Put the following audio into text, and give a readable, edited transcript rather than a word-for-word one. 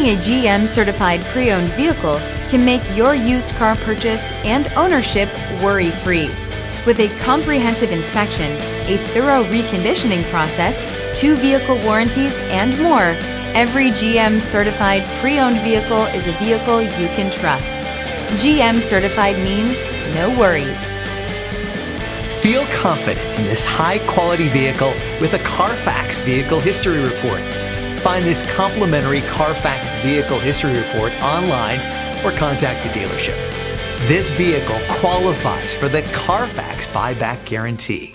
Having a GM certified pre-owned vehicle can make your used car purchase and ownership worry-free. With a comprehensive inspection, a thorough reconditioning process, 2 vehicle warranties, and more, every GM certified pre-owned vehicle is a vehicle you can trust. GM certified means no worries. Feel confident in this high-quality vehicle with a Carfax Vehicle History Report. Find this complimentary Carfax Vehicle History Report online or contact the dealership. This vehicle qualifies for the Carfax Buyback Guarantee.